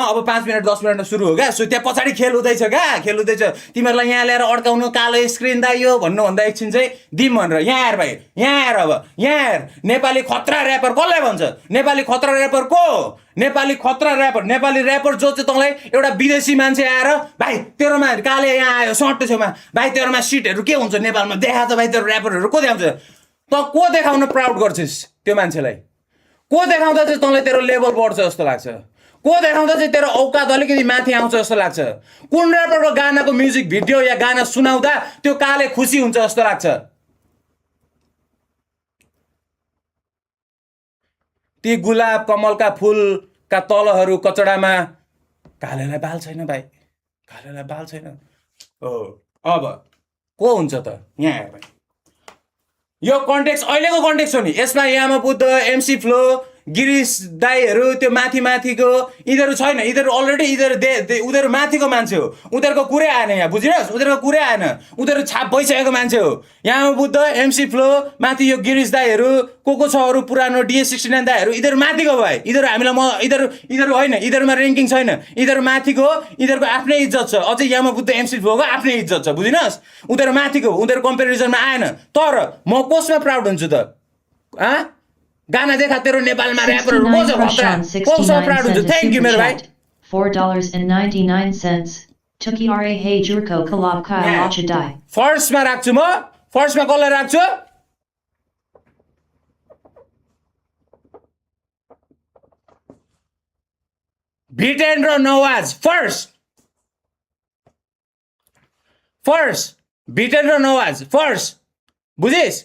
अब 5 मिनट 10 मिनटमा सुरु हो क्या। सो त्यहाँ पछाडि खेल हुँदैछ क्या, खेल हुँदैछ। तिमीहरूलाई यहाँ ल्याएर अड्काउनु कालो स्क्रिन दाइयो भन्नुभन्दा एकछिन चाहिँ दिम भनेर यहाँ हेर भाइ, यहाँ हेर। अब यहाँ हेर, नेपाली खतरा ऱ्यापर कसलाई भन्छ? नेपाली खतरा ऱ्यापर को? नेपाली खतरा ऱ्यापर, नेपाली ऱ्यापर जो चाहिँ तँलाई एउटा विदेशी मान्छे आएर भाइ तेरोमा काले यहाँ आयो सट्टो छेउमा, भाइ तेरोमा सिटहरू के हुन्छ नेपालमा देखा त भाइ, तेरो ऱ्यापरहरू को देखाउँछ? त को देखाउन प्राउड गर्छिस् त्यो मान्छेलाई? को देखाउँदा चाहिँ तँलाई तेरो लेभल बढ्छ जस्तो लाग्छ? को देखाउँदा चाहिँ तेरो औकात अलिकति माथि आउँछ जस्तो लाग्छ? कुन ऱ्यापरको गानाको म्युजिक भिडियो या गाना सुनाउँदा त्यो काले खुसी हुन्छ जस्तो लाग्छ? ती गुलाब कमलका फुलका तलहरू कचडामा कालेलाई बाल छैन भाइ, कालेलाई बाल छैन। हो अब को हुन्छ त? यहाँ हेर भाइ, यो कन्टेक्स्ट अहिलेको कन्टेक्स्ट हो नि। यसमा यामा बुद्ध, एमसी फ्लो, गिरीश दाईहरू त्यो माथि माथिको यिनीहरू छैन। यिनीहरू अलरेडी उनीहरू माथिको मान्छे हो, उनीहरूको कुरै आएन यहाँ, बुझिनुहोस्? उनीहरूको कुरै आएन, उनीहरू छाप भइसकेको मान्छे हो। यामा बुद्ध, एमसी फ्लो, माथि यो गिरीश दाईहरू, को छ अरू पुरानो DS69 दाईहरू, यिनीहरू माथिको भाइ। यिनीहरू हामीलाई यिनीहरू होइन, यिनीहरूमा ऱ्याङ्किङ छैन, यिनीहरू माथिको, यिनीहरूको आफ्नै इज्जत छ। अझै यामा बुद्ध, एमसी फ्लोको आफ्नै इज्जत छ, बुझिनुहोस्? उनीहरू माथिको, उनीहरू कम्पेरिजनमा आएन। तर म कसमा प्राउड हुन्छु त? गाना देखा तेरो नेपालमा ऱ्यापरहरू को छ खतरा? कसमा प्राउड हुन्छु? थ्याङ्क यू मेरो भाइ। $4.99 Tuki Ra Hey Jurko Kalab Kyle Achadai. फर्स्टमा राख्छु म। फर्स्टमा कसलाई राख्छु? भिटेन र नवाज। फर्स्ट भिटेन र नवाज फर्स्ट, बुझिस्?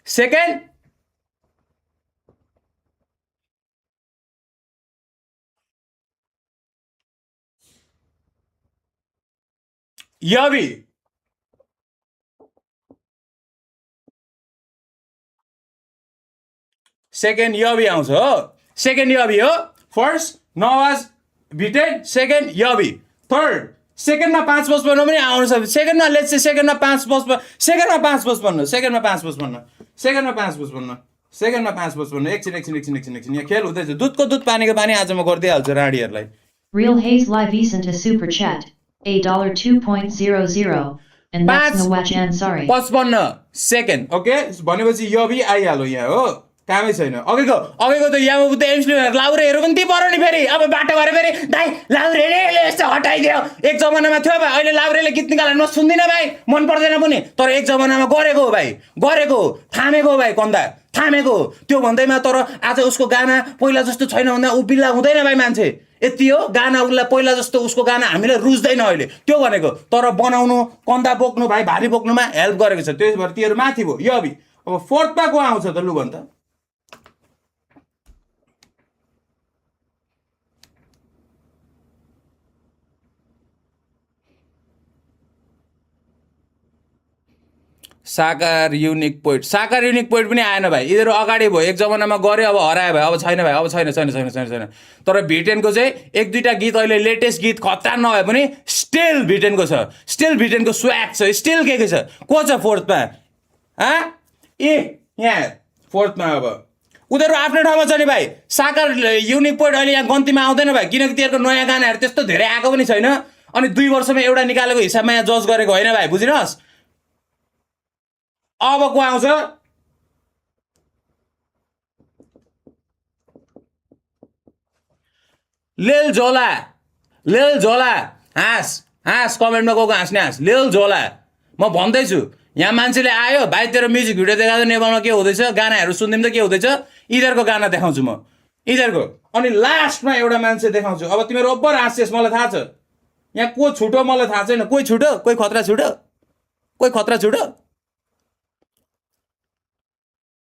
सेकेन्ड यबी। सेकेन्ड यबी आउँछ हो, सेकेन्ड यबी हो। फर्स्ट नवाज भिटेन, सेकेन्ड यबी। थर्ड सेकेन्डमा 555 पनि आउनु सक्छ। सेकेन्डमा लेट्स से सेकेन्डमा 555, सेकेन्डमा 555, सेकेन्डमा 555, सेकेन्डमा 555, सेकेन्डमा 555। एकछिन यहाँ खेल हुँदैछ। दुधको दुध पानीको पानी आज म गरिदिइहाल्छु राडीहरूलाई। Real Hayes Live sent a super chat. $2.00 and that's Nawach Ansari. 55 second. Okay भनेपछि यबी आइहाल्यो यहाँ हो, कामै छैन। अघिको त यामा बुद्ध एमस्लिमहरू लाउरेहरू पनि ती पऱ्यो नि फेरि। अब बाटो भएर फेरि दाइ लाउरेले यस्तो हटाइदियो। एक जमानामा थियो भाइ, अहिले लाउरेले गीत निकालेर म सुन्दिनँ भाइ, मन पर्दैन पनि। तर एक जमानामा गरेको हो भाइ, गरेको हो, थामेको हो भाइ, कन्दा थामेको हो। त्यो भन्दैमा तर आज उसको गाना पहिला जस्तो छैन भन्दा ऊ बिल्ला हुँदैन भाइ मान्छे। यति हो, गाना उसलाई पहिला जस्तो उसको गाना हामीलाई रुच्दैन अहिले, त्यो भनेको। तर बनाउनु, कन्दा बोक्नु भाइ, भारी बोक्नुमा हेल्प गरेको छ। त्यही भएर तीहरू माथि भयो यबी। अब फोर्थमा को आउँछ त लु भन् त? साकार युनिक पोइन्ट। साकार युनिक पोइन्ट पनि आएन भाइ। यिनीहरू अगाडि भयो, एक जमानामा गऱ्यो, अब हरायो भाइ, अब छैन भाइ, अब छैन। तर भिटेनको चाहिँ एक दुईवटा गीत अहिले लेटेस्ट गीत खतरा नभए पनि स्टिल भिटेनको छ, स्टिल भिटेनको स्वाग छ, स्टिल के छ? को छ फोर्थमा? यहाँ फोर्थमा। अब उनीहरू आफ्नो ठाउँमा छ नि भाइ। साकार युनिक पोइन्ट अहिले यहाँ गन्तीमा आउँदैन भाइ, किनकि तिनीहरूको नयाँ गानाहरू त्यस्तो धेरै आएको पनि छैन। अनि 2 वर्षमा एउटा निकालेको हिसाबमा यहाँ जज गरेको होइन भाइ, बुझिनुहोस्? अब को आउँछ? लेल झोला हाँस कमेन्टमा को हाँस्ने हाँस। लेल झोला म भन्दैछु, यहाँ मान्छेले आयो भाइ तेरो म्युजिक भिडियो देखाउँदा नेपालमा के हुँदैछ, गानाहरू सुनिदिउँ त के हुँदैछ, यिनीहरूको गाना देखाउँछु म, यिनीहरूको। अनि लास्टमा एउटा मान्छे देखाउँछु। अब तिमीहरू ओभर हाँस्छस्, मलाई थाहा छ। यहाँ को छुटो मलाई थाहा छैन, कोही छुटो, कोही खतरा छुटो, कोही खतरा छुटो।